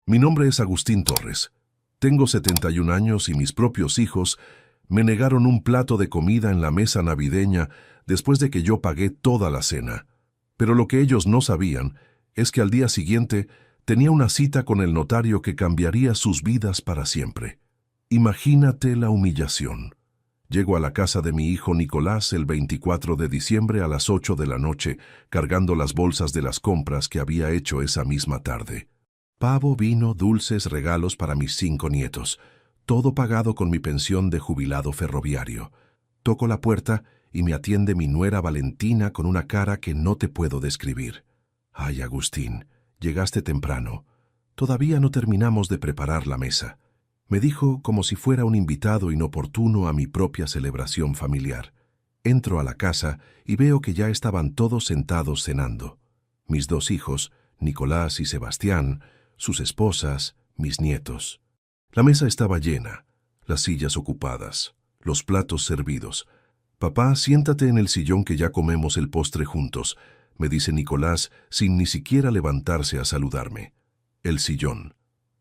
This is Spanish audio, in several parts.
Mi nombre es Agustín Torres. Tengo 71 años y mis propios hijos me negaron un plato de comida en la mesa navideña después de que yo pagué toda la cena. Pero lo que ellos no sabían es que al día siguiente tenía una cita con el notario que cambiaría sus vidas para siempre. Imagínate la humillación. Llego a la casa de mi hijo Nicolás el 24 de diciembre a las 8 de la noche, cargando las bolsas de las compras que había hecho esa misma tarde. Pavo, vino, dulces, regalos para mis 5 nietos. Todo pagado con mi pensión de jubilado ferroviario. Toco la puerta y me atiende mi nuera Valentina con una cara que no te puedo describir. Ay, Agustín, llegaste temprano. Todavía no terminamos de preparar la mesa. Me dijo como si fuera un invitado inoportuno a mi propia celebración familiar. Entro a la casa y veo que ya estaban todos sentados cenando. Mis 2 hijos, Nicolás y Sebastián, sus esposas, mis nietos. La mesa estaba llena, las sillas ocupadas, los platos servidos. «Papá, siéntate en el sillón que ya comemos el postre juntos», me dice Nicolás sin ni siquiera levantarse a saludarme. El sillón,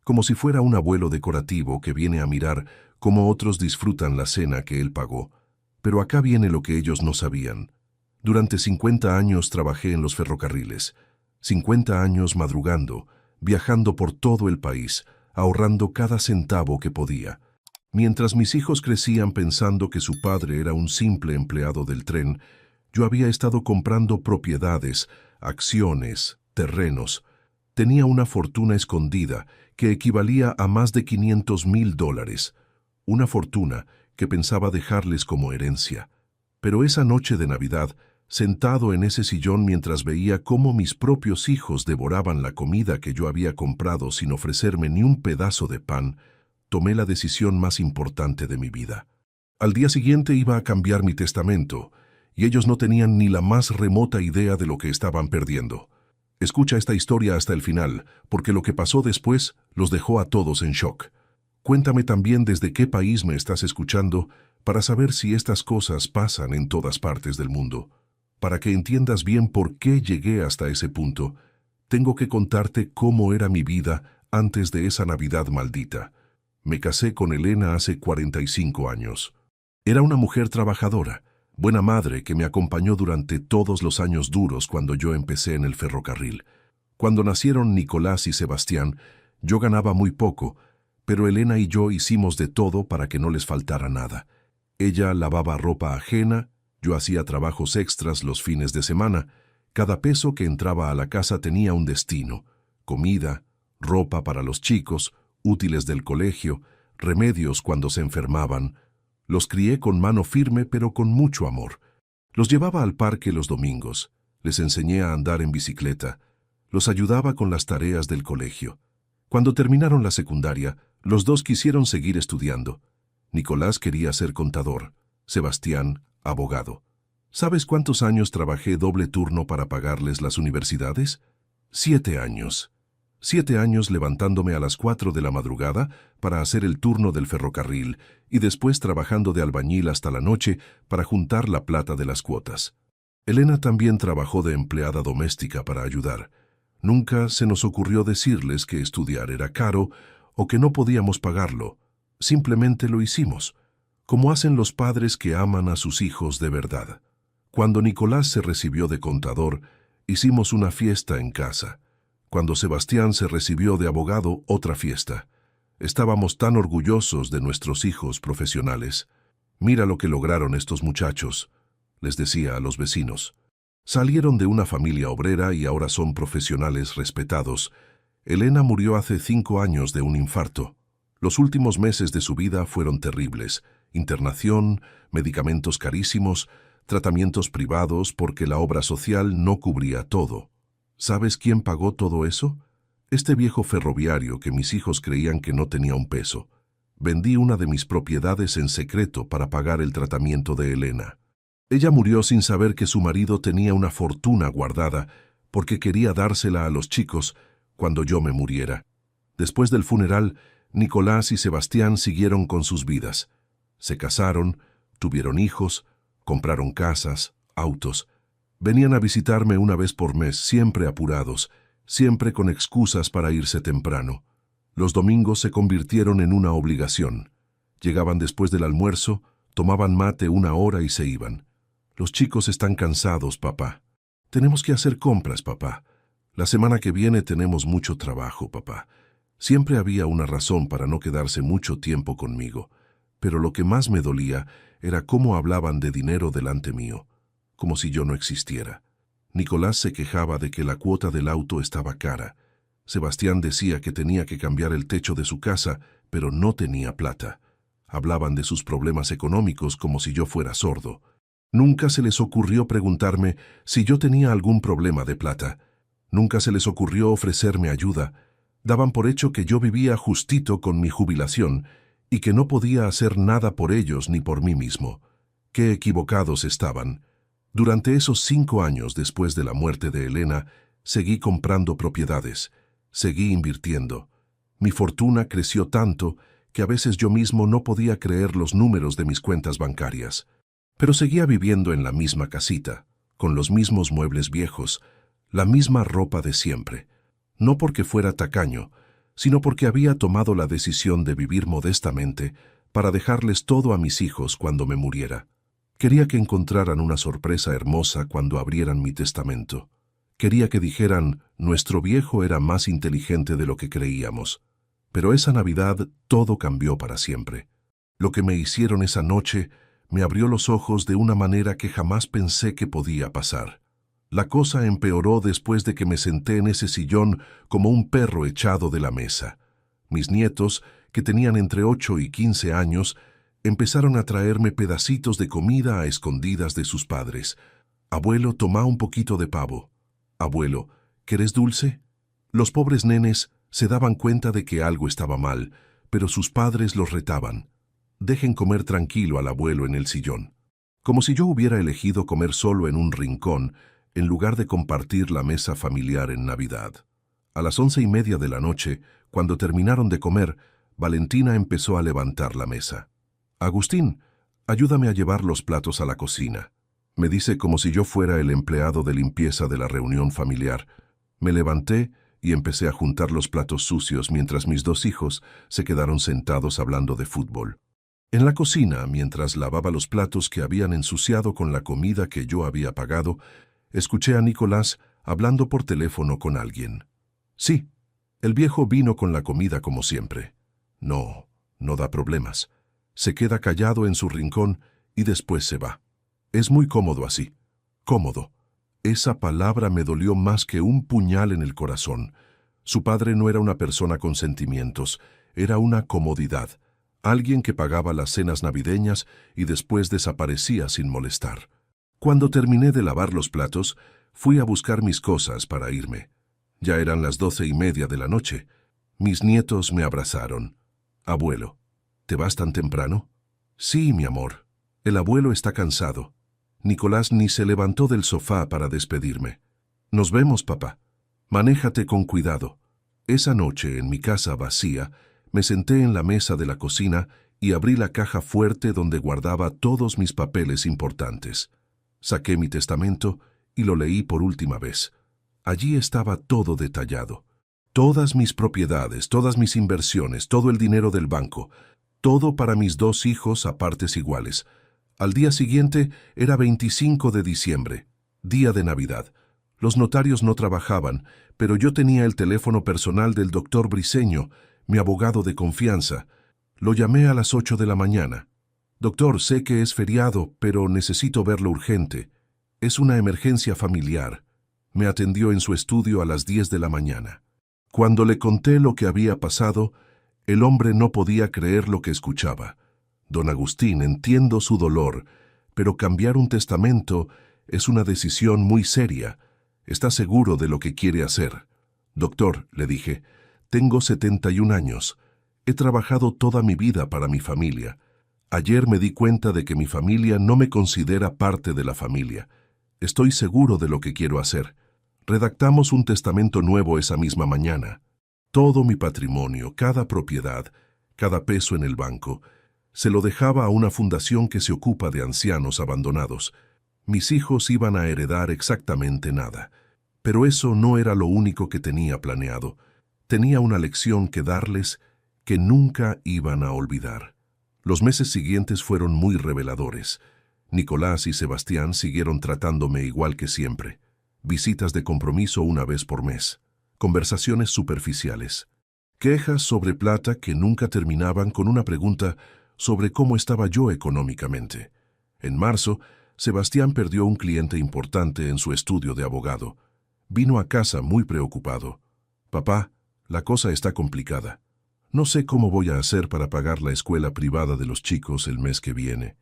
como si fuera un abuelo decorativo que viene a mirar cómo otros disfrutan la cena que él pagó. Pero acá viene lo que ellos no sabían. Durante 50 años trabajé en los ferrocarriles, 50 años madrugando, viajando por todo el país, ahorrando cada centavo que podía. Mientras mis hijos crecían pensando que su padre era un simple empleado del tren, yo había estado comprando propiedades, acciones, terrenos. Tenía una fortuna escondida que equivalía a más de $500,000, una fortuna que pensaba dejarles como herencia. Pero esa noche de Navidad, sentado en ese sillón mientras veía cómo mis propios hijos devoraban la comida que yo había comprado sin ofrecerme ni un pedazo de pan, tomé la decisión más importante de mi vida. Al día siguiente iba a cambiar mi testamento, y ellos no tenían ni la más remota idea de lo que estaban perdiendo. Escucha esta historia hasta el final, porque lo que pasó después los dejó a todos en shock. Cuéntame también desde qué país me estás escuchando para saber si estas cosas pasan en todas partes del mundo. Para que entiendas bien por qué llegué hasta ese punto, tengo que contarte cómo era mi vida antes de esa Navidad maldita. Me casé con Elena hace 45 años. Era una mujer trabajadora, buena madre que me acompañó durante todos los años duros cuando yo empecé en el ferrocarril. Cuando nacieron Nicolás y Sebastián, yo ganaba muy poco, pero Elena y yo hicimos de todo para que no les faltara nada. Ella lavaba ropa ajena, yo hacía trabajos extras los fines de semana. Cada peso que entraba a la casa tenía un destino: comida, ropa para los chicos, útiles del colegio, remedios cuando se enfermaban. Los crié con mano firme pero con mucho amor. Los llevaba al parque los domingos, les enseñé a andar en bicicleta, los ayudaba con las tareas del colegio. Cuando terminaron la secundaria, los 2 quisieron seguir estudiando. Nicolás quería ser contador, Sebastián, abogado. ¿Sabes cuántos años trabajé doble turno para pagarles las universidades? 7 años. 7 años levantándome a las 4 de la madrugada para hacer el turno del ferrocarril y después trabajando de albañil hasta la noche para juntar la plata de las cuotas. Elena también trabajó de empleada doméstica para ayudar. Nunca se nos ocurrió decirles que estudiar era caro o que no podíamos pagarlo. Simplemente lo hicimos, como hacen los padres que aman a sus hijos de verdad. Cuando Nicolás se recibió de contador, hicimos una fiesta en casa. Cuando Sebastián se recibió de abogado, otra fiesta. Estábamos tan orgullosos de nuestros hijos profesionales. «Mira lo que lograron estos muchachos», les decía a los vecinos. Salieron de una familia obrera y ahora son profesionales respetados. Elena murió hace 5 años de un infarto. Los últimos meses de su vida fueron terribles. Internación, medicamentos carísimos, tratamientos privados porque la obra social no cubría todo. ¿Sabes quién pagó todo eso? Este viejo ferroviario que mis hijos creían que no tenía un peso. Vendí una de mis propiedades en secreto para pagar el tratamiento de Elena. Ella murió sin saber que su marido tenía una fortuna guardada porque quería dársela a los chicos cuando yo me muriera. Después del funeral, Nicolás y Sebastián siguieron con sus vidas. Se casaron, tuvieron hijos, compraron casas, autos. Venían a visitarme una vez por mes, siempre apurados, siempre con excusas para irse temprano. Los domingos se convirtieron en una obligación. Llegaban después del almuerzo, tomaban mate 1 hora y se iban. Los chicos están cansados, papá. Tenemos que hacer compras, papá. La semana que viene tenemos mucho trabajo, papá. Siempre había una razón para no quedarse mucho tiempo conmigo, pero lo que más me dolía era cómo hablaban de dinero delante mío, como si yo no existiera. Nicolás se quejaba de que la cuota del auto estaba cara. Sebastián decía que tenía que cambiar el techo de su casa, pero no tenía plata. Hablaban de sus problemas económicos como si yo fuera sordo. Nunca se les ocurrió preguntarme si yo tenía algún problema de plata. Nunca se les ocurrió ofrecerme ayuda. Daban por hecho que yo vivía justito con mi jubilación y que no podía hacer nada por ellos ni por mí mismo. Qué equivocados estaban. Durante esos 5 años después de la muerte de Elena, seguí comprando propiedades, seguí invirtiendo. Mi fortuna creció tanto que a veces yo mismo no podía creer los números de mis cuentas bancarias. Pero seguía viviendo en la misma casita, con los mismos muebles viejos, la misma ropa de siempre. No porque fuera tacaño, sino porque había tomado la decisión de vivir modestamente para dejarles todo a mis hijos cuando me muriera. Quería que encontraran una sorpresa hermosa cuando abrieran mi testamento. Quería que dijeran, nuestro viejo era más inteligente de lo que creíamos. Pero esa Navidad todo cambió para siempre. Lo que me hicieron esa noche me abrió los ojos de una manera que jamás pensé que podía pasar. La cosa empeoró después de que me senté en ese sillón como un perro echado de la mesa. Mis nietos, que tenían entre 8 y 15 años, empezaron a traerme pedacitos de comida a escondidas de sus padres. Abuelo, toma un poquito de pavo. Abuelo, ¿querés dulce? Los pobres nenes se daban cuenta de que algo estaba mal, pero sus padres los retaban. Dejen comer tranquilo al abuelo en el sillón. Como si yo hubiera elegido comer solo en un rincón, en lugar de compartir la mesa familiar en Navidad. A las 11:30 de la noche, cuando terminaron de comer, Valentina empezó a levantar la mesa. Agustín, ayúdame a llevar los platos a la cocina. Me dice como si yo fuera el empleado de limpieza de la reunión familiar. Me levanté y empecé a juntar los platos sucios mientras mis 2 hijos se quedaron sentados hablando de fútbol. En la cocina, mientras lavaba los platos que habían ensuciado con la comida que yo había pagado, escuché a Nicolás hablando por teléfono con alguien. Sí, el viejo vino con la comida como siempre. No da problemas. Se queda callado en su rincón y después se va. Es muy cómodo así. Cómodo. Esa palabra me dolió más que un puñal en el corazón. Su padre no era una persona con sentimientos, era una comodidad. Alguien que pagaba las cenas navideñas y después desaparecía sin molestar. Cuando terminé de lavar los platos, fui a buscar mis cosas para irme. Ya eran las 12:30 de la noche. Mis nietos me abrazaron. Abuelo, ¿te vas tan temprano? Sí, mi amor. El abuelo está cansado. Nicolás ni se levantó del sofá para despedirme. Nos vemos, papá. Manéjate con cuidado. Esa noche, en mi casa vacía, me senté en la mesa de la cocina y abrí la caja fuerte donde guardaba todos mis papeles importantes. Saqué mi testamento y lo leí por última vez. Allí estaba todo detallado. Todas mis propiedades, todas mis inversiones, todo el dinero del banco, todo para mis 2 hijos a partes iguales. Al día siguiente era 25 de diciembre, día de Navidad. Los notarios no trabajaban, pero yo tenía el teléfono personal del doctor Briceño, mi abogado de confianza. Lo llamé a las 8 de la mañana. Doctor, sé que es feriado, pero necesito verlo urgente. Es una emergencia familiar. Me atendió en su estudio a las 10 de la mañana. Cuando le conté lo que había pasado, el hombre no podía creer lo que escuchaba. Don Agustín, entiendo su dolor, pero cambiar un testamento es una decisión muy seria. ¿Está seguro de lo que quiere hacer? Doctor, le dije, tengo 71 años. He trabajado toda mi vida para mi familia. Ayer me di cuenta de que mi familia no me considera parte de la familia. Estoy seguro de lo que quiero hacer. Redactamos un testamento nuevo esa misma mañana. Todo mi patrimonio, cada propiedad, cada peso en el banco, se lo dejaba a una fundación que se ocupa de ancianos abandonados. Mis hijos iban a heredar exactamente nada. Pero eso no era lo único que tenía planeado. Tenía una lección que darles que nunca iban a olvidar. Los meses siguientes fueron muy reveladores. Nicolás y Sebastián siguieron tratándome igual que siempre. Visitas de compromiso una vez por mes. Conversaciones superficiales. Quejas sobre plata que nunca terminaban con una pregunta sobre cómo estaba yo económicamente. En marzo, Sebastián perdió un cliente importante en su estudio de abogado. Vino a casa muy preocupado. «Papá, la cosa está complicada. No sé cómo voy a hacer para pagar la escuela privada de los chicos el mes que viene».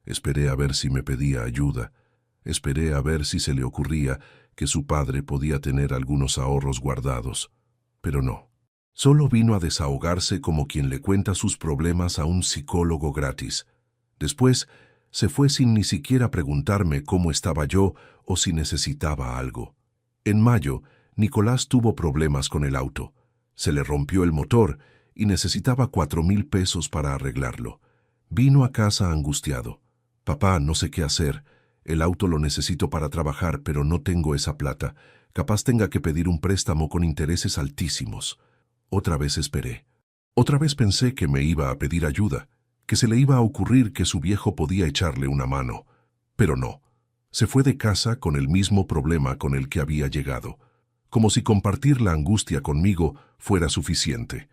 Esperé a ver si me pedía ayuda. Esperé a ver si se le ocurría que su padre podía tener algunos ahorros guardados. Pero no. Solo vino a desahogarse como quien le cuenta sus problemas a un psicólogo gratis. Después, se fue sin ni siquiera preguntarme cómo estaba yo o si necesitaba algo. En mayo, Nicolás tuvo problemas con el auto. Se le rompió el motor y necesitaba 4,000 pesos para arreglarlo. Vino a casa angustiado. «Papá, no sé qué hacer. El auto lo necesito para trabajar, pero no tengo esa plata. Capaz tenga que pedir un préstamo con intereses altísimos». Otra vez esperé. Otra vez pensé que me iba a pedir ayuda, que se le iba a ocurrir que su viejo podía echarle una mano. Pero no. Se fue de casa con el mismo problema con el que había llegado. Como si compartir la angustia conmigo fuera suficiente.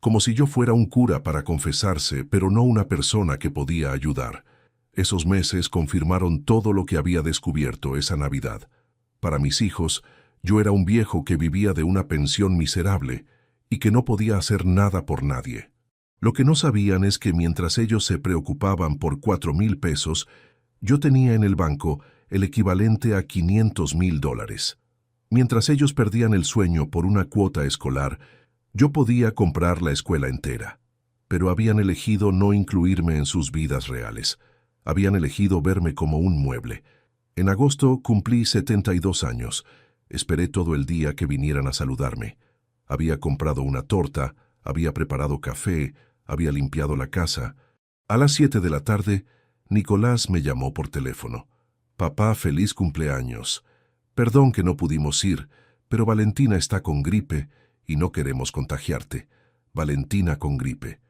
Como si yo fuera un cura para confesarse, pero no una persona que podía ayudar. Esos meses confirmaron todo lo que había descubierto esa Navidad. Para mis hijos, yo era un viejo que vivía de una pensión miserable y que no podía hacer nada por nadie. Lo que no sabían es que mientras ellos se preocupaban por 4,000 pesos, yo tenía en el banco el equivalente a $500,000. Mientras ellos perdían el sueño por una cuota escolar, yo podía comprar la escuela entera. Pero habían elegido no incluirme en sus vidas reales. Habían elegido verme como un mueble. En agosto cumplí 72 años. Esperé todo el día que vinieran a saludarme. Había comprado una torta, había preparado café, había limpiado la casa. A las 7 de la tarde, Nicolás me llamó por teléfono. «Papá, feliz cumpleaños. Perdón que no pudimos ir, pero Valentina está con gripe y no queremos contagiarte. Valentina con gripe».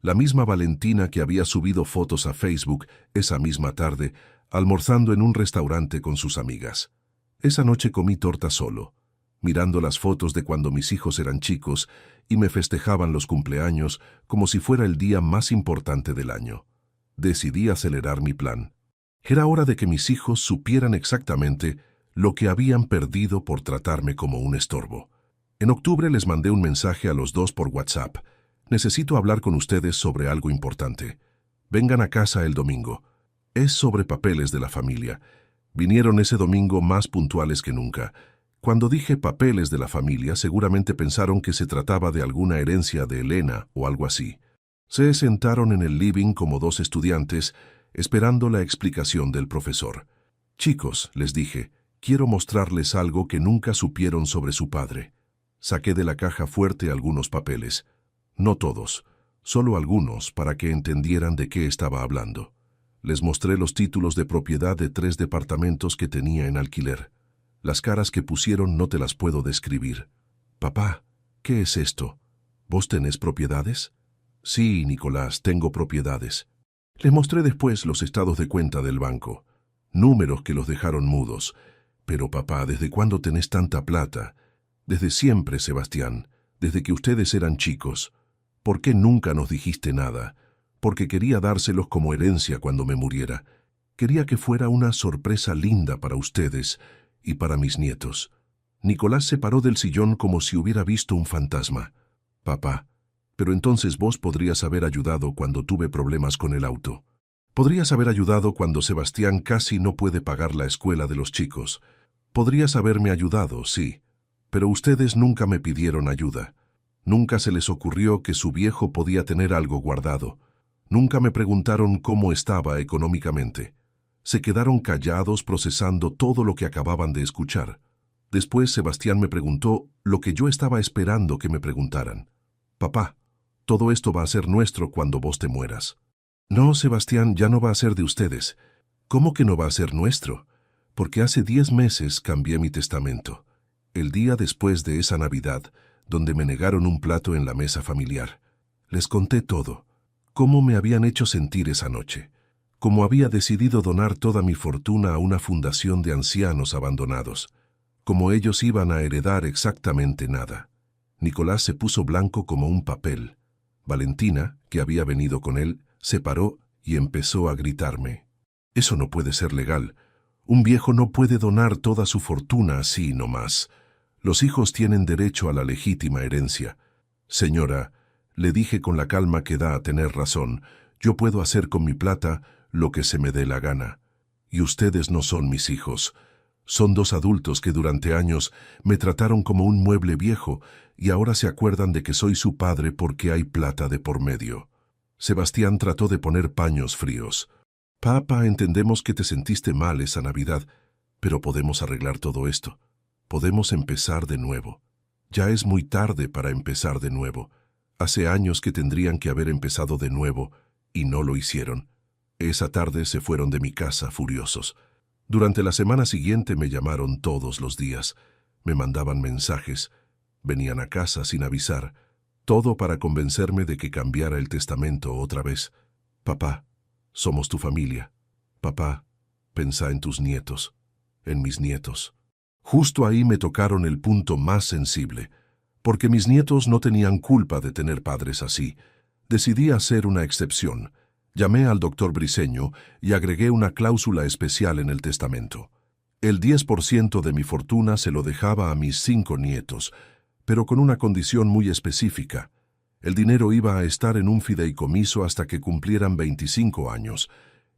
La misma Valentina que había subido fotos a Facebook esa misma tarde, almorzando en un restaurante con sus amigas. Esa noche comí torta solo, mirando las fotos de cuando mis hijos eran chicos y me festejaban los cumpleaños como si fuera el día más importante del año. Decidí acelerar mi plan. Era hora de que mis hijos supieran exactamente lo que habían perdido por tratarme como un estorbo. En octubre les mandé un mensaje a los dos por WhatsApp. «Necesito hablar con ustedes sobre algo importante. Vengan a casa el domingo. Es sobre papeles de la familia». Vinieron ese domingo más puntuales que nunca. Cuando dije papeles de la familia, seguramente pensaron que se trataba de alguna herencia de Elena o algo así. Se sentaron en el living como dos estudiantes, esperando la explicación del profesor. «Chicos», les dije, «quiero mostrarles algo que nunca supieron sobre su padre». Saqué de la caja fuerte algunos papeles. No todos, solo algunos para que entendieran de qué estaba hablando. Les mostré los títulos de propiedad de 3 departamentos que tenía en alquiler. Las caras que pusieron no te las puedo describir. «Papá, ¿qué es esto? ¿Vos tenés propiedades?» «Sí, Nicolás, tengo propiedades». Les mostré después los estados de cuenta del banco. Números que los dejaron mudos. «Pero papá, ¿desde cuándo tenés tanta plata?» «Desde siempre, Sebastián, desde que ustedes eran chicos». «¿Por qué nunca nos dijiste nada?» «Porque quería dárselos como herencia cuando me muriera. Quería que fuera una sorpresa linda para ustedes y para mis nietos». Nicolás se paró del sillón como si hubiera visto un fantasma. «Papá, pero entonces vos podrías haber ayudado cuando tuve problemas con el auto. Podrías haber ayudado cuando Sebastián casi no puede pagar la escuela de los chicos. Podrías haberme ayudado, sí, pero ustedes nunca me pidieron ayuda. Nunca se les ocurrió que su viejo podía tener algo guardado. Nunca me preguntaron cómo estaba económicamente. Se quedaron callados procesando todo lo que acababan de escuchar. Después Sebastián me preguntó lo que yo estaba esperando que me preguntaran. «Papá, todo esto va a ser nuestro cuando vos te mueras». «No, Sebastián, ya no va a ser de ustedes». «¿Cómo que no va a ser nuestro? Porque hace 10 meses cambié mi testamento. El día después de esa Navidad, donde me negaron un plato en la mesa familiar. Les conté todo, cómo me habían hecho sentir esa noche, cómo había decidido donar toda mi fortuna a una fundación de ancianos abandonados, cómo ellos iban a heredar exactamente nada. Nicolás se puso blanco como un papel. Valentina, que había venido con él, se paró y empezó a gritarme. «Eso no puede ser legal. Un viejo no puede donar toda su fortuna así nomás. Los hijos tienen derecho a la legítima herencia. Señora», le dije con la calma que da a tener razón, «yo puedo hacer con mi plata lo que se me dé la gana. Y ustedes no son mis hijos. Son dos adultos que durante años me trataron como un mueble viejo y ahora se acuerdan de que soy su padre porque hay plata de por medio». Sebastián trató de poner paños fríos. «Papá, entendemos que te sentiste mal esa Navidad, pero podemos arreglar todo esto. Podemos empezar de nuevo. Ya es muy tarde para empezar de nuevo. Hace años que tendrían que haber empezado de nuevo y no lo hicieron». Esa tarde se fueron de mi casa furiosos. Durante la semana siguiente me llamaron todos los días. Me mandaban mensajes. Venían a casa sin avisar. Todo para convencerme de que cambiara el testamento otra vez. «Papá, somos tu familia. Papá, pensá en tus nietos, en mis nietos». Justo ahí me tocaron el punto más sensible, porque mis nietos no tenían culpa de tener padres así. Decidí hacer una excepción. Llamé al doctor Briceño y agregué una cláusula especial en el testamento. El 10% de mi fortuna se lo dejaba a mis 5 nietos, pero con una condición muy específica. El dinero iba a estar en un fideicomiso hasta que cumplieran 25 años,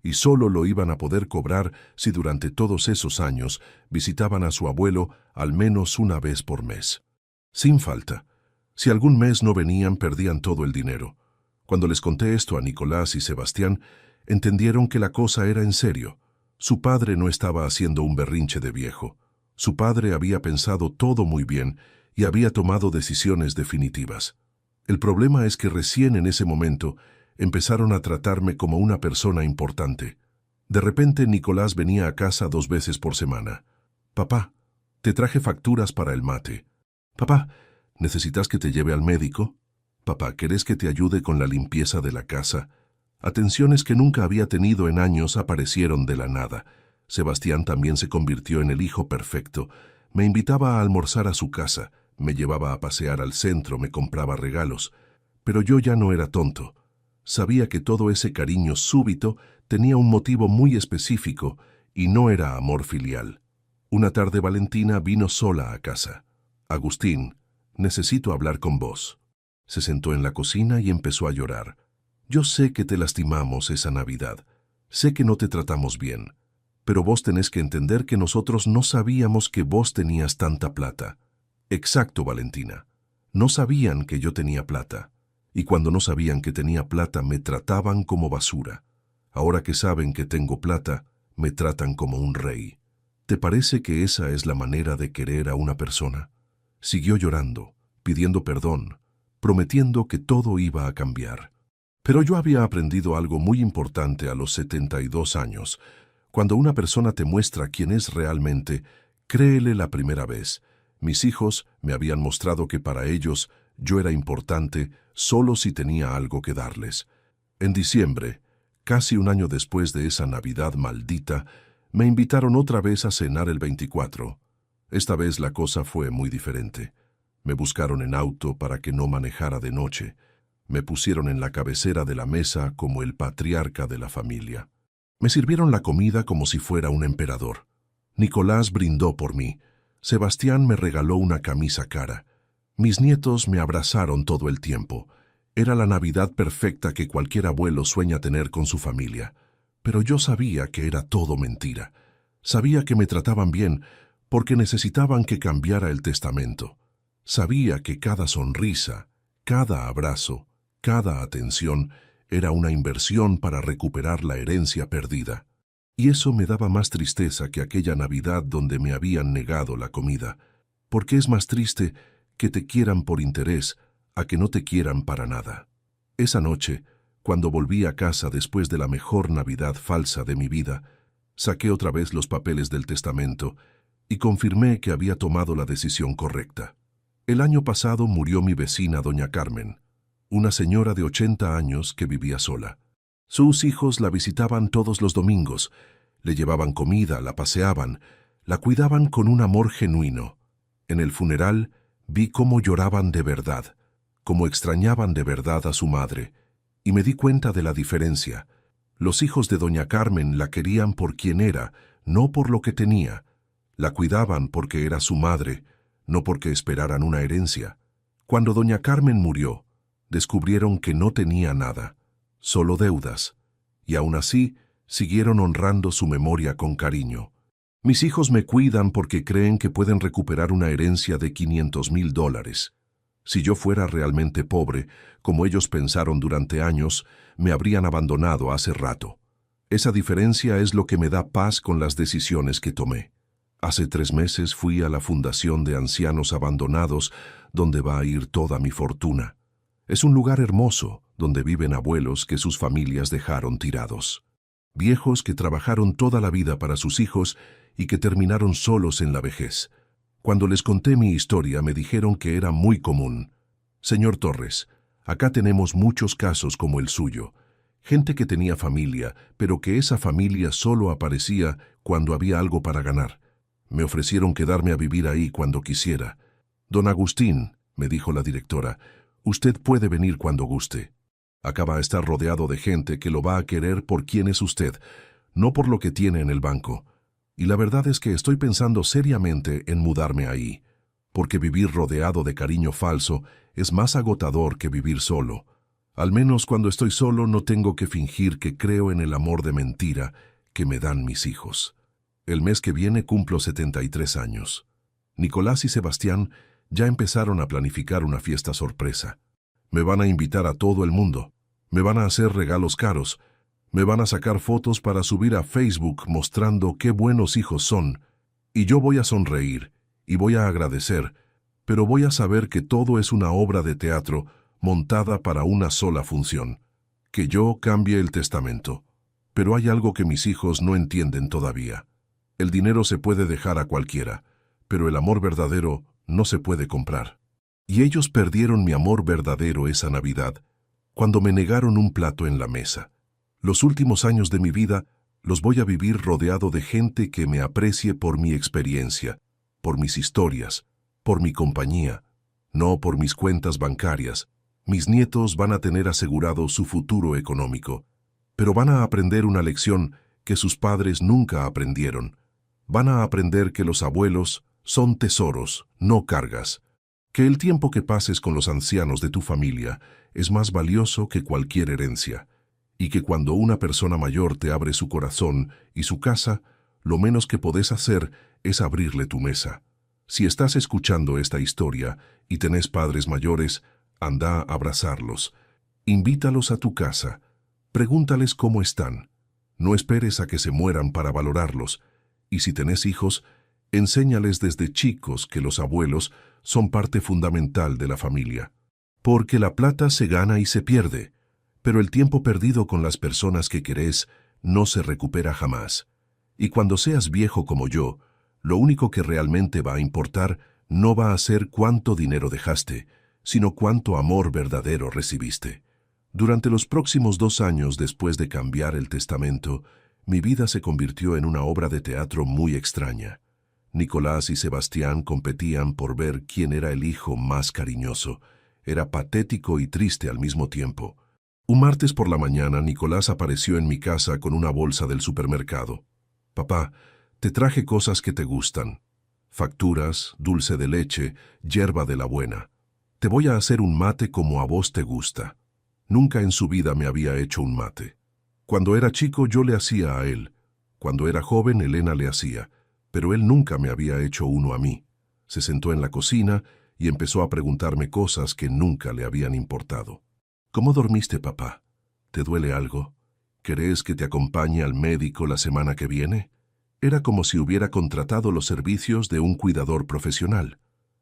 y solo lo iban a poder cobrar si durante todos esos años visitaban a su abuelo al menos una vez por mes. Sin falta. Si algún mes no venían, perdían todo el dinero. Cuando les conté esto a Nicolás y Sebastián, entendieron que la cosa era en serio. Su padre no estaba haciendo un berrinche de viejo. Su padre había pensado todo muy bien y había tomado decisiones definitivas. El problema es que recién en ese momento empezaron a tratarme como una persona importante. De repente Nicolás venía a casa 2 veces por semana. «Papá, te traje facturas para el mate. Papá, ¿necesitas que te lleve al médico? Papá, ¿querés que te ayude con la limpieza de la casa?» Atenciones que nunca había tenido en años aparecieron de la nada. Sebastián también se convirtió en el hijo perfecto. Me invitaba a almorzar a su casa, me llevaba a pasear al centro, me compraba regalos. Pero yo ya no era tonto. Sabía que todo ese cariño súbito tenía un motivo muy específico y no era amor filial. Una tarde Valentina vino sola a casa. «Agustín, necesito hablar con vos». Se sentó en la cocina y empezó a llorar. «Yo sé que te lastimamos esa Navidad. Sé que no te tratamos bien. Pero vos tenés que entender que nosotros no sabíamos que vos tenías tanta plata». «Exacto, Valentina. No sabían que yo tenía plata. Y cuando no sabían que tenía plata, me trataban como basura. Ahora que saben que tengo plata, me tratan como un rey. ¿Te parece que esa es la manera de querer a una persona?». Siguió llorando, pidiendo perdón, prometiendo que todo iba a cambiar. Pero yo había aprendido algo muy importante a los 72 años. Cuando una persona te muestra quién es realmente, créele la primera vez. Mis hijos me habían mostrado que para ellos yo era importante solo si tenía algo que darles. En diciembre, casi un año después de esa Navidad maldita, me invitaron otra vez a cenar el 24. Esta vez la cosa fue muy diferente. Me buscaron en auto para que no manejara de noche. Me pusieron en la cabecera de la mesa como el patriarca de la familia. Me sirvieron la comida como si fuera un emperador. Nicolás brindó por mí. Sebastián me regaló una camisa cara. Mis nietos me abrazaron todo el tiempo. Era la Navidad perfecta que cualquier abuelo sueña tener con su familia. Pero yo sabía que era todo mentira. Sabía que me trataban bien porque necesitaban que cambiara el testamento. Sabía que cada sonrisa, cada abrazo, cada atención era una inversión para recuperar la herencia perdida. Y eso me daba más tristeza que aquella Navidad donde me habían negado la comida, porque es más triste que te quieran por interés a que no te quieran para nada. Esa noche, cuando volví a casa después de la mejor Navidad falsa de mi vida, saqué otra vez los papeles del testamento y confirmé que había tomado la decisión correcta. El año pasado murió mi vecina doña Carmen, una señora de 80 años que vivía sola. Sus hijos la visitaban todos los domingos, le llevaban comida, la paseaban, la cuidaban con un amor genuino. En el funeral vi cómo lloraban de verdad, cómo extrañaban de verdad a su madre, y me di cuenta de la diferencia. Los hijos de doña Carmen la querían por quien era, no por lo que tenía. La cuidaban porque era su madre, no porque esperaran una herencia. Cuando doña Carmen murió, descubrieron que no tenía nada, solo deudas, y aún así siguieron honrando su memoria con cariño. Mis hijos me cuidan porque creen que pueden recuperar una herencia de $500,000. Si yo fuera realmente pobre, como ellos pensaron durante años, me habrían abandonado hace rato. Esa diferencia es lo que me da paz con las decisiones que tomé. Hace 3 meses fui a la Fundación de Ancianos Abandonados, donde va a ir toda mi fortuna. Es un lugar hermoso, donde viven abuelos que sus familias dejaron tirados. Viejos que trabajaron toda la vida para sus hijos y que terminaron solos en la vejez. Cuando les conté mi historia me dijeron que era muy común. Señor Torres, acá tenemos muchos casos como el suyo. Gente que tenía familia, pero que esa familia solo aparecía cuando había algo para ganar. Me ofrecieron quedarme a vivir ahí cuando quisiera. Don Agustín, me dijo la directora, usted puede venir cuando guste. Acá va a estar rodeado de gente que lo va a querer por quién es usted, no por lo que tiene en el banco. Y la verdad es que estoy pensando seriamente en mudarme ahí, porque vivir rodeado de cariño falso es más agotador que vivir solo. Al menos cuando estoy solo no tengo que fingir que creo en el amor de mentira que me dan mis hijos. El mes que viene cumplo 73 años. Nicolás y Sebastián ya empezaron a planificar una fiesta sorpresa. Me van a invitar a todo el mundo. Me van a hacer regalos caros. Me van a sacar fotos para subir a Facebook mostrando qué buenos hijos son. Y yo voy a sonreír y voy a agradecer, pero voy a saber que todo es una obra de teatro montada para una sola función. Que yo cambie el testamento. Pero hay algo que mis hijos no entienden todavía. El dinero se puede dejar a cualquiera, pero el amor verdadero no se puede comprar. Y ellos perdieron mi amor verdadero esa Navidad, cuando me negaron un plato en la mesa. Los últimos años de mi vida los voy a vivir rodeado de gente que me aprecie por mi experiencia, por mis historias, por mi compañía, no por mis cuentas bancarias. Mis nietos van a tener asegurado su futuro económico, pero van a aprender una lección que sus padres nunca aprendieron. Van a aprender que los abuelos son tesoros, no cargas. Que el tiempo que pases con los ancianos de tu familia es más valioso que cualquier herencia, y que cuando una persona mayor te abre su corazón y su casa, lo menos que podés hacer es abrirle tu mesa. Si estás escuchando esta historia y tenés padres mayores, anda a abrazarlos, invítalos a tu casa, pregúntales cómo están. No esperes a que se mueran para valorarlos, y si tenés hijos, enséñales desde chicos que los abuelos son parte fundamental de la familia. Porque la plata se gana y se pierde, pero el tiempo perdido con las personas que querés no se recupera jamás. Y cuando seas viejo como yo, lo único que realmente va a importar no va a ser cuánto dinero dejaste, sino cuánto amor verdadero recibiste. Durante los próximos 2 años después de cambiar el testamento, mi vida se convirtió en una obra de teatro muy extraña. Nicolás y Sebastián competían por ver quién era el hijo más cariñoso. Era patético y triste al mismo tiempo. Un martes por la mañana, Nicolás apareció en mi casa con una bolsa del supermercado. «Papá, te traje cosas que te gustan. Facturas, dulce de leche, yerba de la buena. Te voy a hacer un mate como a vos te gusta». Nunca en su vida me había hecho un mate. Cuando era chico yo le hacía a él. Cuando era joven Elena le hacía, pero él nunca me había hecho uno a mí. Se sentó en la cocina y empezó a preguntarme cosas que nunca le habían importado. «¿Cómo dormiste, papá? ¿Te duele algo? ¿Querés que te acompañe al médico la semana que viene?» Era como si hubiera contratado los servicios de un cuidador profesional.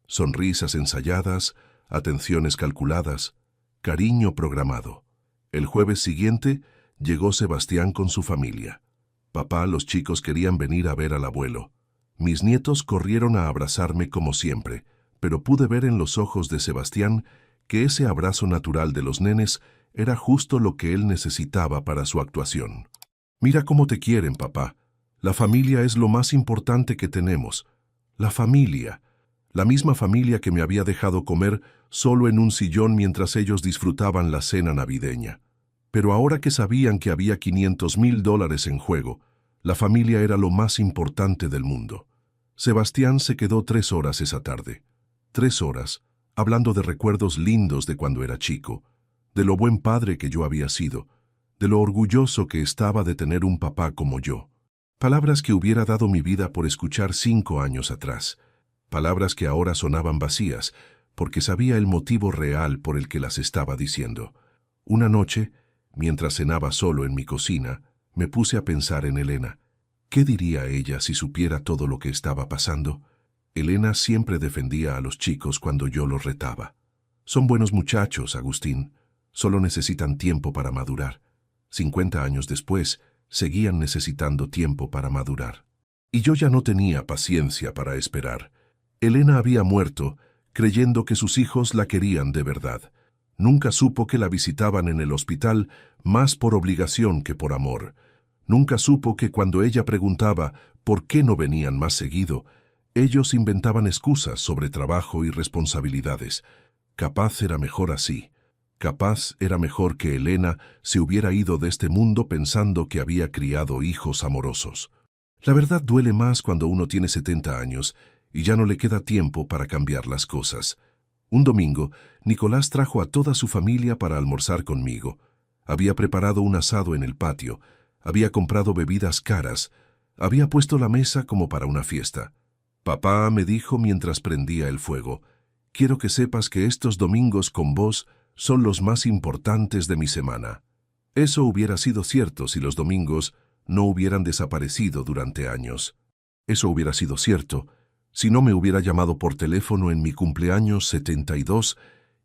Sonrisas ensayadas, atenciones calculadas, cariño programado. El jueves siguiente llegó Sebastián con su familia. Papá, los chicos querían venir a ver al abuelo. Mis nietos corrieron a abrazarme como siempre, pero pude ver en los ojos de Sebastián que ese abrazo natural de los nenes era justo lo que él necesitaba para su actuación. Mira cómo te quieren, papá. La familia es lo más importante que tenemos. La familia. La misma familia que me había dejado comer solo en un sillón mientras ellos disfrutaban la cena navideña. Pero ahora que sabían que había $500,000 en juego, la familia era lo más importante del mundo. Sebastián se quedó 3 horas esa tarde. 3 horas, hablando de recuerdos lindos de cuando era chico, de lo buen padre que yo había sido, de lo orgulloso que estaba de tener un papá como yo. Palabras que hubiera dado mi vida por escuchar 5 años atrás. Palabras que ahora sonaban vacías, porque sabía el motivo real por el que las estaba diciendo. Una noche, mientras cenaba solo en mi cocina, me puse a pensar en Elena. ¿Qué diría ella si supiera todo lo que estaba pasando? Elena siempre defendía a los chicos cuando yo los retaba. Son buenos muchachos, Agustín. Solo necesitan tiempo para madurar. 50 años después, seguían necesitando tiempo para madurar. Y yo ya no tenía paciencia para esperar. Elena había muerto, creyendo que sus hijos la querían de verdad. Nunca supo que la visitaban en el hospital más por obligación que por amor. Nunca supo que cuando ella preguntaba por qué no venían más seguido, ellos inventaban excusas sobre trabajo y responsabilidades. Capaz era mejor así. Capaz era mejor que Elena se hubiera ido de este mundo pensando que había criado hijos amorosos. La verdad duele más cuando uno tiene 70 años y ya no le queda tiempo para cambiar las cosas. Un domingo, Nicolás trajo a toda su familia para almorzar conmigo. Había preparado un asado en el patio, había comprado bebidas caras, había puesto la mesa como para una fiesta. Papá me dijo mientras prendía el fuego, «Quiero que sepas que estos domingos con vos son los más importantes de mi semana». Eso hubiera sido cierto si los domingos no hubieran desaparecido durante años. Eso hubiera sido cierto si no me hubiera llamado por teléfono en mi cumpleaños 72,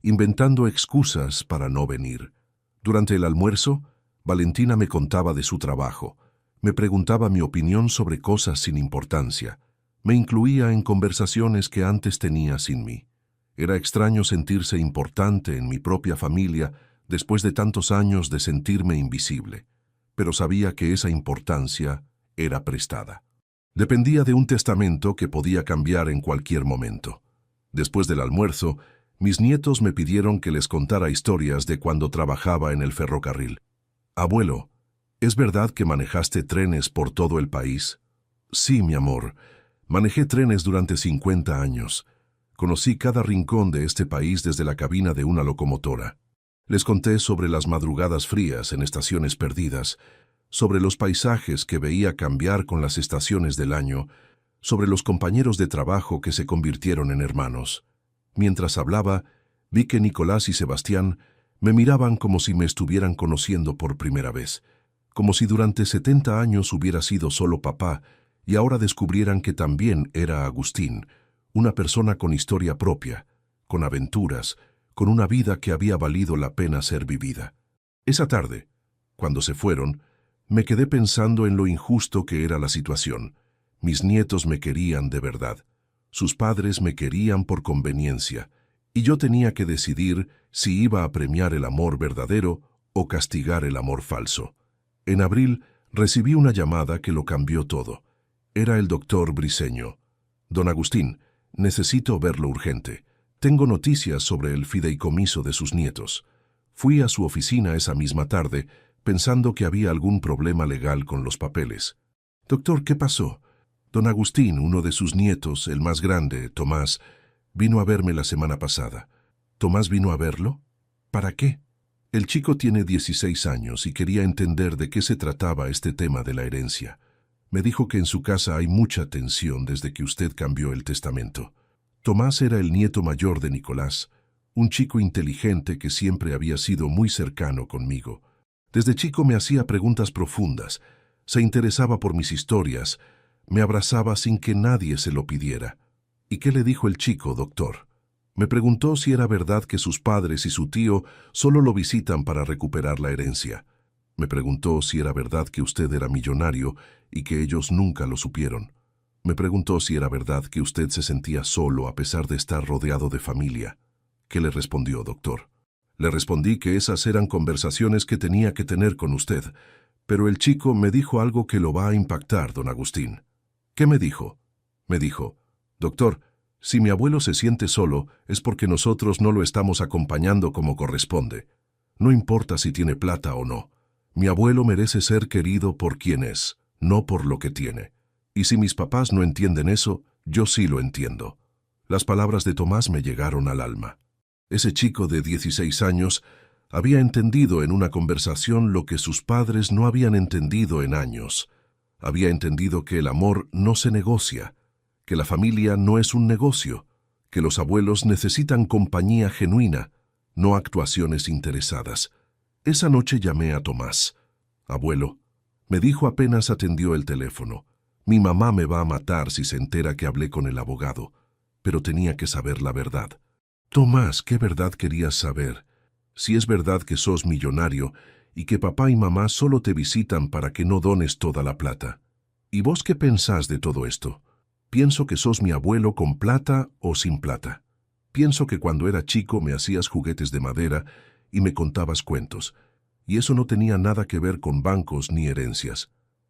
inventando excusas para no venir. Durante el almuerzo, Valentina me contaba de su trabajo, me preguntaba mi opinión sobre cosas sin importancia, me incluía en conversaciones que antes tenía sin mí. Era extraño sentirse importante en mi propia familia después de tantos años de sentirme invisible, pero sabía que esa importancia era prestada. Dependía de un testamento que podía cambiar en cualquier momento. Después del almuerzo, mis nietos me pidieron que les contara historias de cuando trabajaba en el ferrocarril. «Abuelo, ¿es verdad que manejaste trenes por todo el país?» «Sí, mi amor. Manejé trenes durante 50 años. Conocí cada rincón de este país desde la cabina de una locomotora. Les conté sobre las madrugadas frías en estaciones perdidas, sobre los paisajes que veía cambiar con las estaciones del año, sobre los compañeros de trabajo que se convirtieron en hermanos. Mientras hablaba, vi que Nicolás y Sebastián me miraban como si me estuvieran conociendo por primera vez, como si durante 70 años hubiera sido solo papá y ahora descubrieran que también era Agustín, una persona con historia propia, con aventuras, con una vida que había valido la pena ser vivida. Esa tarde, cuando se fueron, me quedé pensando en lo injusto que era la situación. Mis nietos me querían de verdad. Sus padres me querían por conveniencia, y yo tenía que decidir si iba a premiar el amor verdadero o castigar el amor falso. En abril recibí una llamada que lo cambió todo. Era el doctor Briceño. «Don Agustín, necesito verlo urgente. Tengo noticias sobre el fideicomiso de sus nietos». Fui a su oficina esa misma tarde, pensando que había algún problema legal con los papeles. «Doctor, ¿qué pasó?» «Don Agustín, uno de sus nietos, el más grande, Tomás, vino a verme la semana pasada». «¿Tomás vino a verlo? ¿Para qué?» «El chico tiene 16 años y quería entender de qué se trataba este tema de la herencia. Me dijo que en su casa hay mucha tensión desde que usted cambió el testamento». Tomás era el nieto mayor de Nicolás, un chico inteligente que siempre había sido muy cercano conmigo. Desde chico me hacía preguntas profundas, se interesaba por mis historias, me abrazaba sin que nadie se lo pidiera. «¿Y qué le dijo el chico, doctor?» Me preguntó si era verdad que sus padres y su tío solo lo visitan para recuperar la herencia. Me preguntó si era verdad que usted era millonario y que ellos nunca lo supieron. Me preguntó si era verdad que usted se sentía solo a pesar de estar rodeado de familia. ¿Qué le respondió, doctor? Le respondí que esas eran conversaciones que tenía que tener con usted, pero el chico me dijo algo que lo va a impactar, don Agustín. ¿Qué me dijo? Me dijo, doctor, si mi abuelo se siente solo es porque nosotros no lo estamos acompañando como corresponde. No importa si tiene plata o no. Mi abuelo merece ser querido por quien es, no por lo que tiene. Y si mis papás no entienden eso, yo sí lo entiendo. Las palabras de Tomás me llegaron al alma. Ese chico de 16 años había entendido en una conversación lo que sus padres no habían entendido en años. Había entendido que el amor no se negocia, que la familia no es un negocio, que los abuelos necesitan compañía genuina, no actuaciones interesadas. Esa noche llamé a Tomás. Abuelo, me dijo apenas atendió el teléfono. Mi mamá me va a matar si se entera que hablé con el abogado, pero tenía que saber la verdad. Tomás, ¿qué verdad querías saber? Si es verdad que sos millonario y que papá y mamá solo te visitan para que no dones toda la plata. ¿Y vos qué pensás de todo esto? Pienso que sos mi abuelo con plata o sin plata. Pienso que cuando era chico me hacías juguetes de madera y me contabas cuentos, y eso no tenía nada que ver con bancos ni herencias.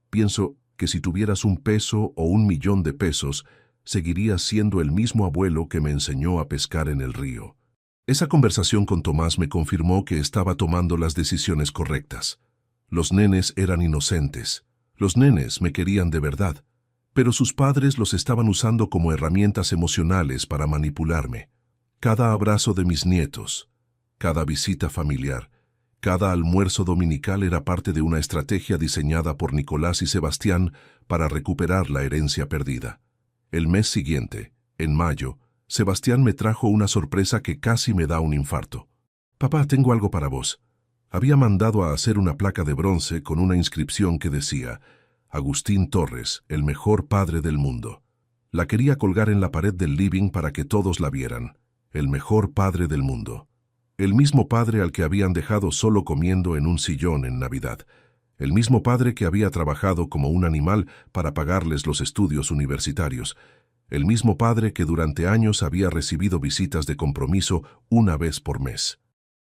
Pienso que si tuvieras un peso o 1.000.000 de pesos, seguirías siendo el mismo abuelo que me enseñó a pescar en el río. Esa conversación con Tomás me confirmó que estaba tomando las decisiones correctas. Los nenes eran inocentes. Los nenes me querían de verdad, pero sus padres los estaban usando como herramientas emocionales para manipularme. Cada abrazo de mis nietos, cada visita familiar, cada almuerzo dominical era parte de una estrategia diseñada por Nicolás y Sebastián para recuperar la herencia perdida. El mes siguiente, en mayo, Sebastián me trajo una sorpresa que casi me da un infarto. Papá, tengo algo para vos. Había mandado a hacer una placa de bronce con una inscripción que decía, Agustín Torres, el mejor padre del mundo. La quería colgar en la pared del living para que todos la vieran. El mejor padre del mundo. El mismo padre al que habían dejado solo comiendo en un sillón en Navidad. El mismo padre que había trabajado como un animal para pagarles los estudios universitarios. El mismo padre que durante años había recibido visitas de compromiso una vez por mes.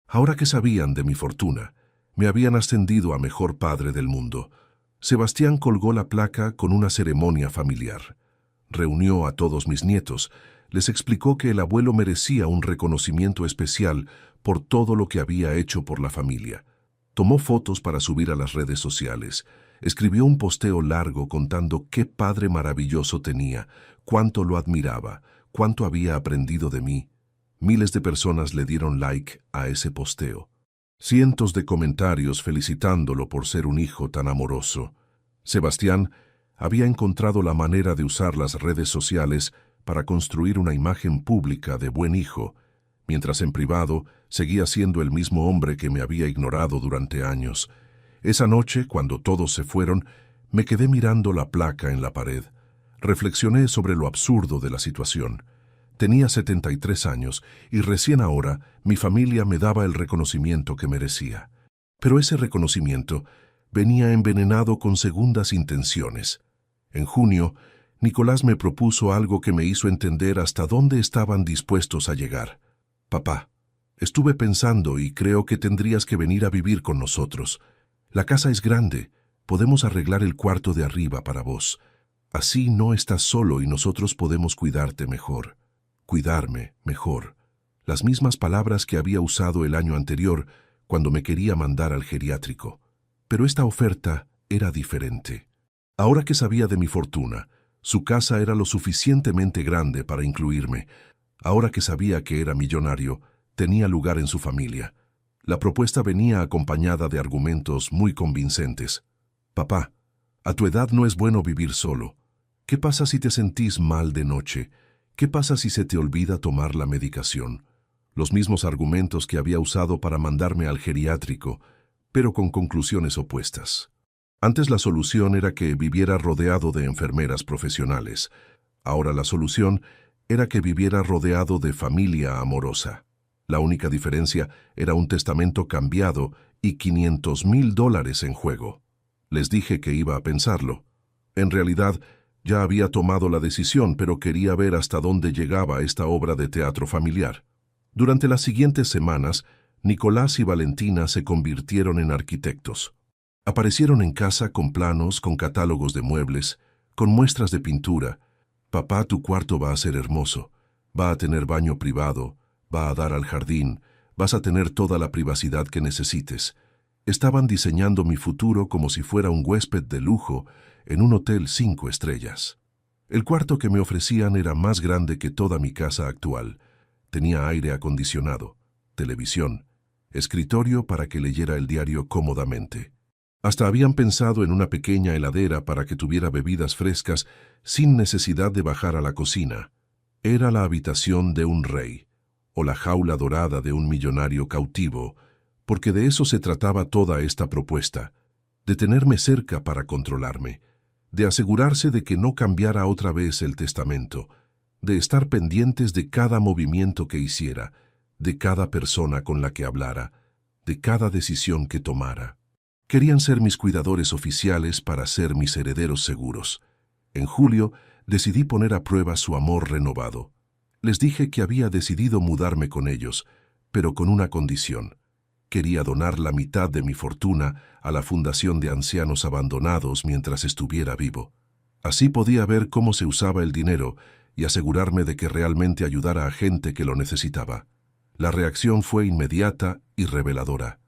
Ahora que sabían de mi fortuna, me habían ascendido a mejor padre del mundo. Sebastián colgó la placa con una ceremonia familiar. Reunió a todos mis nietos, les explicó que el abuelo merecía un reconocimiento especial por todo lo que había hecho por la familia. Tomó fotos para subir a las redes sociales. Escribió un posteo largo contando qué padre maravilloso tenía, cuánto lo admiraba, cuánto había aprendido de mí. Miles de personas le dieron like a ese posteo. Cientos de comentarios felicitándolo por ser un hijo tan amoroso. Sebastián había encontrado la manera de usar las redes sociales para construir una imagen pública de buen hijo, mientras en privado seguía siendo el mismo hombre que me había ignorado durante años. Esa noche, cuando todos se fueron, me quedé mirando la placa en la pared. Reflexioné sobre lo absurdo de la situación. Tenía 73 años y recién ahora mi familia me daba el reconocimiento que merecía. Pero ese reconocimiento venía envenenado con segundas intenciones. En junio, Nicolás me propuso algo que me hizo entender hasta dónde estaban dispuestos a llegar. Papá, estuve pensando y creo que tendrías que venir a vivir con nosotros. La casa es grande, podemos arreglar el cuarto de arriba para vos. Así no estás solo y nosotros podemos cuidarte mejor. Cuidarme mejor. Las mismas palabras que había usado el año anterior cuando me quería mandar al geriátrico. Pero esta oferta era diferente. Ahora que sabía de mi fortuna, su casa era lo suficientemente grande para incluirme. Ahora que sabía que era millonario, tenía lugar en su familia. La propuesta venía acompañada de argumentos muy convincentes. Papá, a tu edad no es bueno vivir solo. ¿Qué pasa si te sentís mal de noche? ¿Qué pasa si se te olvida tomar la medicación? Los mismos argumentos que había usado para mandarme al geriátrico, pero con conclusiones opuestas. Antes la solución era que viviera rodeado de enfermeras profesionales. Ahora la solución era que viviera rodeado de familia amorosa. La única diferencia era un testamento cambiado y $500,000 en juego. Les dije que iba a pensarlo. En realidad, Ya había tomado la decisión, pero quería ver hasta dónde llegaba esta obra de teatro familiar. Durante las siguientes semanas, Nicolás y Valentina se convirtieron en arquitectos. Aparecieron en casa con planos, con catálogos de muebles, con muestras de pintura. Papá, tu cuarto va a ser hermoso. Va a tener baño privado, va a dar al jardín, vas a tener toda la privacidad que necesites. Estaban diseñando mi futuro como si fuera un huésped de lujo en un hotel 5 estrellas. El cuarto que me ofrecían era más grande que toda mi casa actual. Tenía aire acondicionado, televisión, escritorio para que leyera el diario cómodamente. Hasta habían pensado en una pequeña heladera para que tuviera bebidas frescas sin necesidad de bajar a la cocina. Era la habitación de un rey, o la jaula dorada de un millonario cautivo, porque de eso se trataba toda esta propuesta, de tenerme cerca para controlarme, de asegurarse de que no cambiara otra vez el testamento, de estar pendientes de cada movimiento que hiciera, de cada persona con la que hablara, de cada decisión que tomara. Querían ser mis cuidadores oficiales para ser mis herederos seguros. En julio decidí poner a prueba su amor renovado. Les dije que había decidido mudarme con ellos, pero con una condición. Quería donar la mitad de mi fortuna a la Fundación de Ancianos Abandonados mientras estuviera vivo. Así podía ver cómo se usaba el dinero y asegurarme de que realmente ayudara a gente que lo necesitaba. La reacción fue inmediata y reveladora.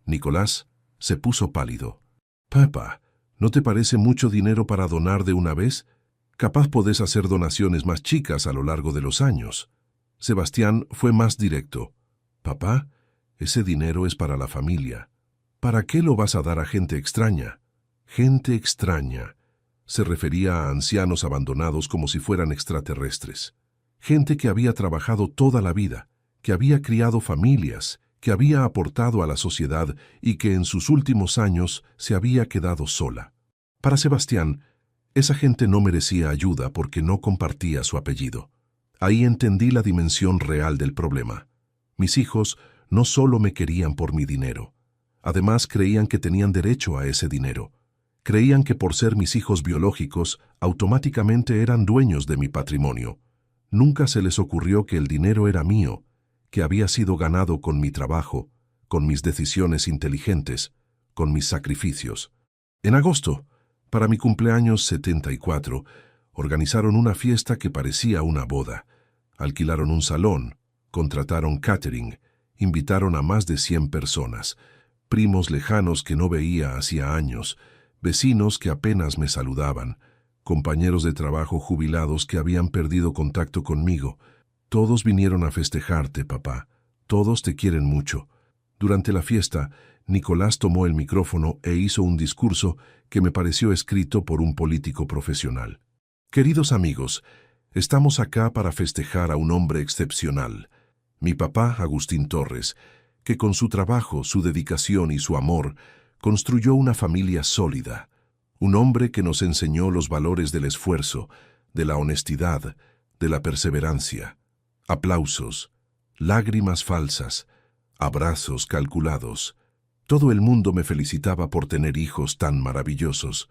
Nicolás se puso pálido. «Papá, ¿no te parece mucho dinero para donar de una vez? Capaz podés hacer donaciones más chicas a lo largo de los años». Sebastián fue más directo. «Papá, ese dinero es para la familia. ¿Para qué lo vas a dar a gente extraña?» «Gente extraña». Se refería a ancianos abandonados como si fueran extraterrestres. Gente que había trabajado toda la vida, que había criado familias, que había aportado a la sociedad y que en sus últimos años se había quedado sola. Para Sebastián, esa gente no merecía ayuda porque no compartía su apellido. Ahí entendí la dimensión real del problema. Mis hijos no solo me querían por mi dinero, además creían que tenían derecho a ese dinero. Creían que por ser mis hijos biológicos, automáticamente eran dueños de mi patrimonio. Nunca se les ocurrió que el dinero era mío, que había sido ganado con mi trabajo, con mis decisiones inteligentes, con mis sacrificios. En agosto, para mi cumpleaños 74, organizaron una fiesta que parecía una boda. Alquilaron un salón, contrataron catering, invitaron a más de 100 personas, primos lejanos que no veía hacía años, vecinos que apenas me saludaban, compañeros de trabajo jubilados que habían perdido contacto conmigo. Todos vinieron a festejarte, papá. Todos te quieren mucho. Durante la fiesta, Nicolás tomó el micrófono e hizo un discurso que me pareció escrito por un político profesional. Queridos amigos, estamos acá para festejar a un hombre excepcional, mi papá Agustín Torres, que con su trabajo, su dedicación y su amor, construyó una familia sólida. Un hombre que nos enseñó los valores del esfuerzo, de la honestidad, de la perseverancia. Aplausos, lágrimas falsas, abrazos calculados. Todo el mundo me felicitaba por tener hijos tan maravillosos.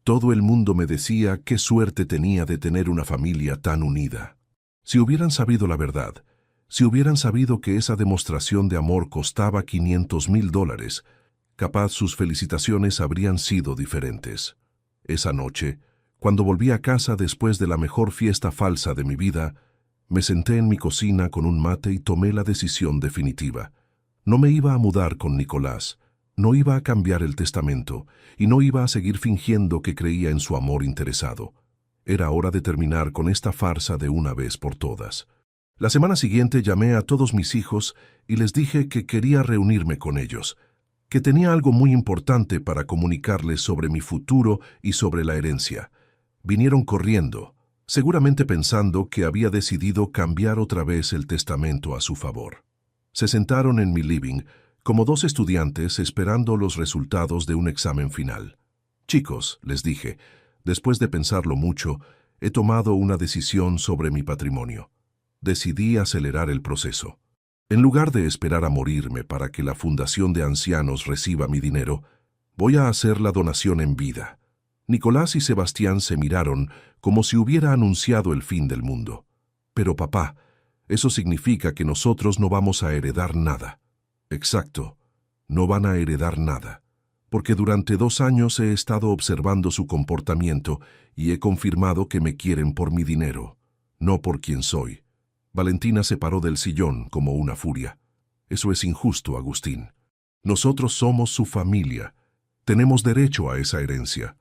Todo el mundo me decía qué suerte tenía de tener una familia tan unida. Si hubieran sabido la verdad, si hubieran sabido que esa demostración de amor costaba $500,000, capaz sus felicitaciones habrían sido diferentes. Esa noche, cuando volví a casa después de la mejor fiesta falsa de mi vida, me senté en mi cocina con un mate y tomé la decisión definitiva. No me iba a mudar con Nicolás, no iba a cambiar el testamento y no iba a seguir fingiendo que creía en su amor interesado. Era hora de terminar con esta farsa de una vez por todas. La semana siguiente llamé a todos mis hijos y les dije que quería reunirme con ellos, que tenía algo muy importante para comunicarles sobre mi futuro y sobre la herencia. Vinieron corriendo, seguramente pensando que había decidido cambiar otra vez el testamento a su favor. Se sentaron en mi living, como dos estudiantes esperando los resultados de un examen final. «Chicos», les dije, después de pensarlo mucho, he tomado una decisión sobre mi patrimonio. Decidí acelerar el proceso. En lugar de esperar a morirme para que la Fundación de Ancianos reciba mi dinero, voy a hacer la donación en vida. Nicolás y Sebastián se miraron como si hubiera anunciado el fin del mundo. Pero papá, eso significa que nosotros no vamos a heredar nada. Exacto, no van a heredar nada, porque durante 2 años he estado observando su comportamiento y he confirmado que me quieren por mi dinero, no por quien soy. Valentina se paró del sillón como una furia. Eso es injusto, Agustín. Nosotros somos su familia. Tenemos derecho a esa herencia.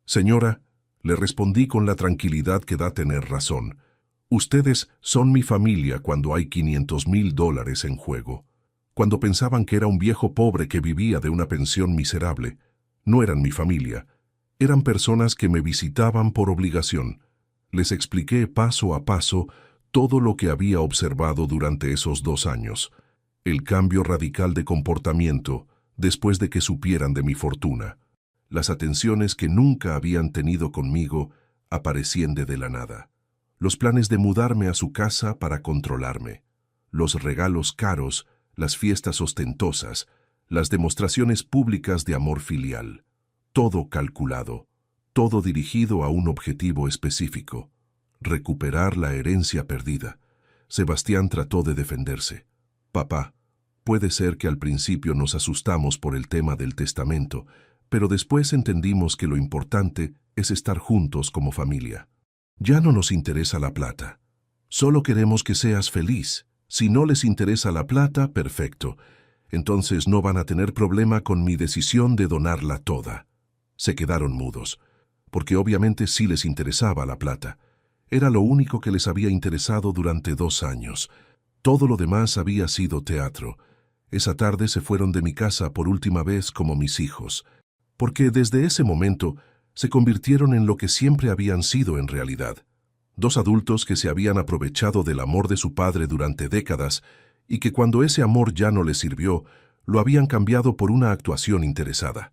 Señora, le respondí con la tranquilidad que da tener razón. Ustedes son mi familia cuando hay $500,000 en juego. Cuando pensaban que era un viejo pobre que vivía de una pensión miserable, no eran mi familia. Eran personas que me visitaban por obligación. Les expliqué paso a paso todo lo que había observado durante esos 2 años. El cambio radical de comportamiento después de que supieran de mi fortuna. Las atenciones que nunca habían tenido conmigo aparecían de la nada. Los planes de mudarme a su casa para controlarme. Los regalos caros, las fiestas ostentosas, las demostraciones públicas de amor filial. Todo calculado, todo dirigido a un objetivo específico. Recuperar la herencia perdida. Sebastián trató de defenderse. Papá, puede ser que al principio nos asustamos por el tema del testamento, pero después entendimos que lo importante es estar juntos como familia. Ya no nos interesa la plata. Solo queremos que seas feliz. Si no les interesa la plata, perfecto. Entonces no van a tener problema con mi decisión de donarla toda. Se quedaron mudos, porque obviamente sí les interesaba la plata. Era lo único que les había interesado durante 2 años. Todo lo demás había sido teatro. Esa tarde se fueron de mi casa por última vez como mis hijos, porque desde ese momento se convirtieron en lo que siempre habían sido en realidad. 2 adultos que se habían aprovechado del amor de su padre durante décadas y que cuando ese amor ya no les sirvió, lo habían cambiado por una actuación interesada.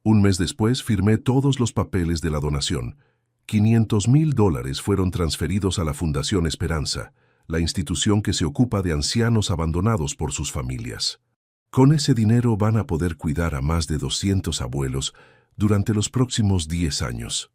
1 mes después firmé todos los papeles de la donación. $500,000 fueron transferidos a la Fundación Esperanza, la institución que se ocupa de ancianos abandonados por sus familias. Con ese dinero van a poder cuidar a más de 200 abuelos durante los próximos 10 años.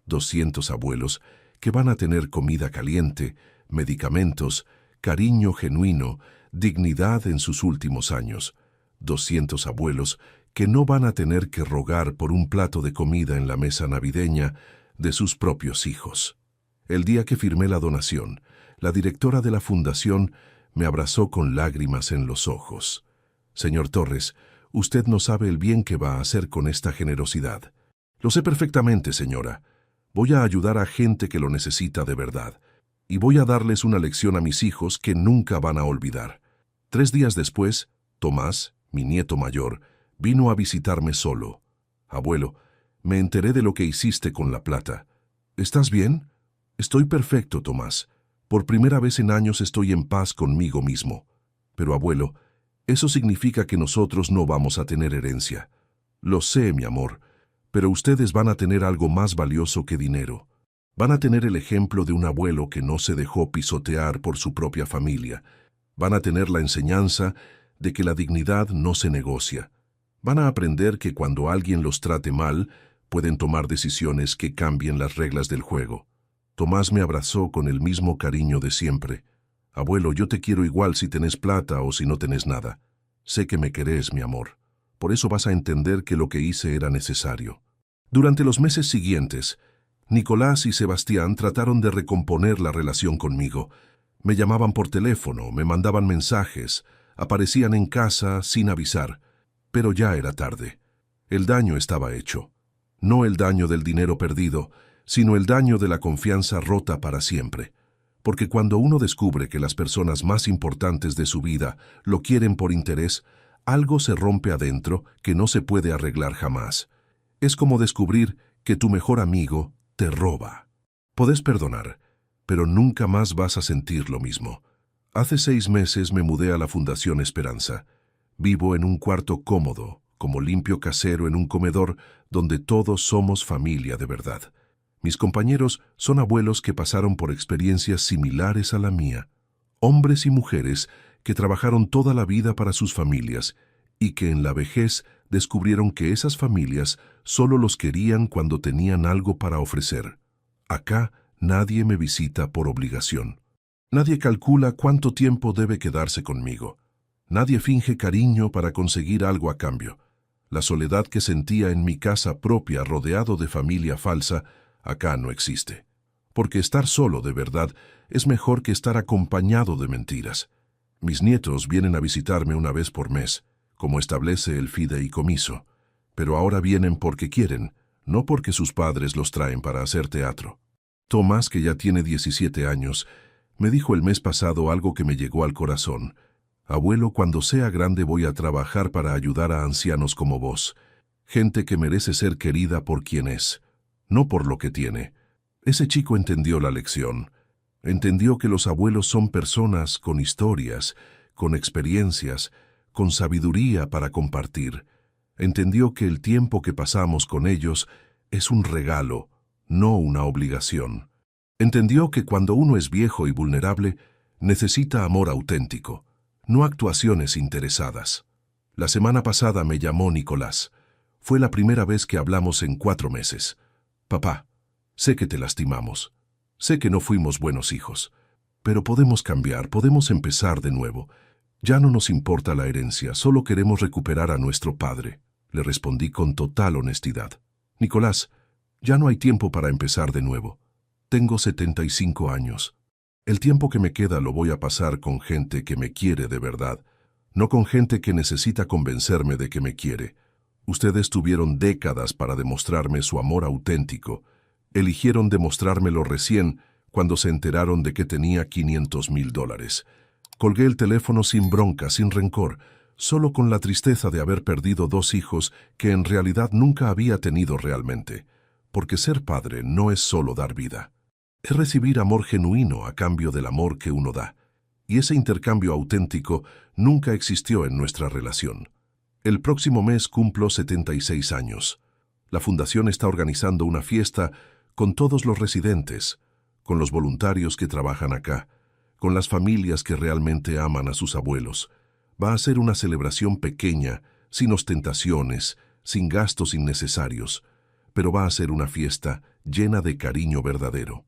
200 abuelos que van a tener comida caliente, medicamentos, cariño genuino, dignidad en sus últimos años. 200 abuelos que no van a tener que rogar por un plato de comida en la mesa navideña de sus propios hijos. El día que firmé la donación, la directora de la fundación me abrazó con lágrimas en los ojos. Señor Torres, usted no sabe el bien que va a hacer con esta generosidad. Lo sé perfectamente, señora. Voy a ayudar a gente que lo necesita de verdad. Y voy a darles una lección a mis hijos que nunca van a olvidar. 3 días después, Tomás, mi nieto mayor, vino a visitarme solo. Abuelo, me enteré de lo que hiciste con la plata. ¿Estás bien? Estoy perfecto, Tomás. Por primera vez en años estoy en paz conmigo mismo. Pero, abuelo, eso significa que nosotros no vamos a tener herencia. Lo sé, mi amor, pero ustedes van a tener algo más valioso que dinero. Van a tener el ejemplo de un abuelo que no se dejó pisotear por su propia familia. Van a tener la enseñanza de que la dignidad no se negocia. Van a aprender que cuando alguien los trate mal, pueden tomar decisiones que cambien las reglas del juego. Tomás me abrazó con el mismo cariño de siempre. Abuelo, yo te quiero igual si tenés plata o si no tenés nada. Sé que me querés, mi amor. Por eso vas a entender que lo que hice era necesario. Durante los meses siguientes, Nicolás y Sebastián trataron de recomponer la relación conmigo. Me llamaban por teléfono, me mandaban mensajes, aparecían en casa sin avisar. Pero ya era tarde. El daño estaba hecho. No el daño del dinero perdido, sino el daño de la confianza rota para siempre. Porque cuando uno descubre que las personas más importantes de su vida lo quieren por interés, algo se rompe adentro que no se puede arreglar jamás. Es como descubrir que tu mejor amigo te roba. Podés perdonar, pero nunca más vas a sentir lo mismo. Hace 6 meses me mudé a la Fundación Esperanza. Vivo en un cuarto cómodo, como limpio casero en un comedor donde todos somos familia de verdad. Mis compañeros son abuelos que pasaron por experiencias similares a la mía. Hombres y mujeres que trabajaron toda la vida para sus familias y que en la vejez descubrieron que esas familias solo los querían cuando tenían algo para ofrecer. Acá nadie me visita por obligación. Nadie calcula cuánto tiempo debe quedarse conmigo. Nadie finge cariño para conseguir algo a cambio. La soledad que sentía en mi casa propia rodeado de familia falsa, acá no existe. Porque estar solo de verdad es mejor que estar acompañado de mentiras. Mis nietos vienen a visitarme una vez por mes, como establece el fideicomiso, pero ahora vienen porque quieren, no porque sus padres los traen para hacer teatro. Tomás, que ya tiene 17 años, me dijo el mes pasado algo que me llegó al corazón. Abuelo, cuando sea grande voy a trabajar para ayudar a ancianos como vos, gente que merece ser querida por quien es, no por lo que tiene. Ese chico entendió la lección. Entendió que los abuelos son personas con historias, con experiencias, con sabiduría para compartir. Entendió que el tiempo que pasamos con ellos es un regalo, no una obligación. Entendió que cuando uno es viejo y vulnerable, necesita amor auténtico, no actuaciones interesadas. La semana pasada me llamó Nicolás. Fue la primera vez que hablamos en 4 meses. Papá, sé que te lastimamos. Sé que no fuimos buenos hijos. Pero podemos cambiar, podemos empezar de nuevo. Ya no nos importa la herencia, solo queremos recuperar a nuestro padre. Le respondí con total honestidad. Nicolás, ya no hay tiempo para empezar de nuevo. Tengo 75 años. El tiempo que me queda lo voy a pasar con gente que me quiere de verdad, no con gente que necesita convencerme de que me quiere. Ustedes tuvieron décadas para demostrarme su amor auténtico. Eligieron demostrármelo recién cuando se enteraron de que tenía $500,000. Colgué el teléfono sin bronca, sin rencor, solo con la tristeza de haber perdido 2 hijos que en realidad nunca había tenido realmente. Porque ser padre no es solo dar vida. Es recibir amor genuino a cambio del amor que uno da. Y ese intercambio auténtico nunca existió en nuestra relación. El próximo mes cumplo 76 años. La fundación está organizando una fiesta con todos los residentes, con los voluntarios que trabajan acá, con las familias que realmente aman a sus abuelos. Va a ser una celebración pequeña, sin ostentaciones, sin gastos innecesarios, pero va a ser una fiesta llena de cariño verdadero.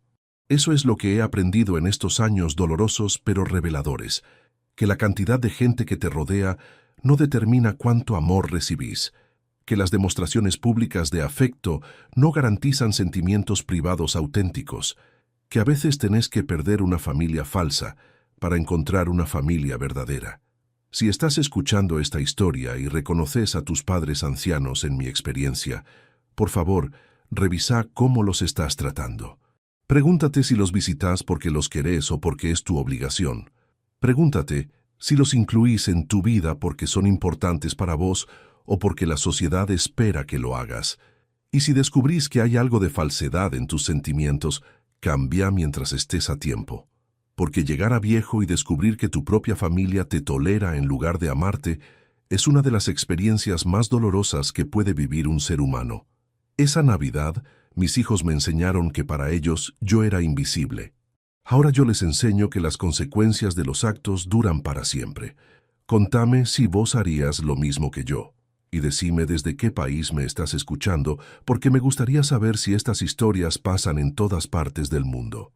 Eso es lo que he aprendido en estos años dolorosos pero reveladores, que la cantidad de gente que te rodea no determina cuánto amor recibís, que las demostraciones públicas de afecto no garantizan sentimientos privados auténticos, que a veces tenés que perder una familia falsa para encontrar una familia verdadera. Si estás escuchando esta historia y reconoces a tus padres ancianos en mi experiencia, por favor, revisa cómo los estás tratando. Pregúntate si los visitas porque los querés o porque es tu obligación. Pregúntate si los incluís en tu vida porque son importantes para vos o porque la sociedad espera que lo hagas. Y si descubrís que hay algo de falsedad en tus sentimientos, cambia mientras estés a tiempo. Porque llegar a viejo y descubrir que tu propia familia te tolera en lugar de amarte es una de las experiencias más dolorosas que puede vivir un ser humano. Esa Navidad, mis hijos me enseñaron que para ellos yo era invisible. Ahora yo les enseño que las consecuencias de los actos duran para siempre. Contame si vos harías lo mismo que yo. Y decime desde qué país me estás escuchando, porque me gustaría saber si estas historias pasan en todas partes del mundo.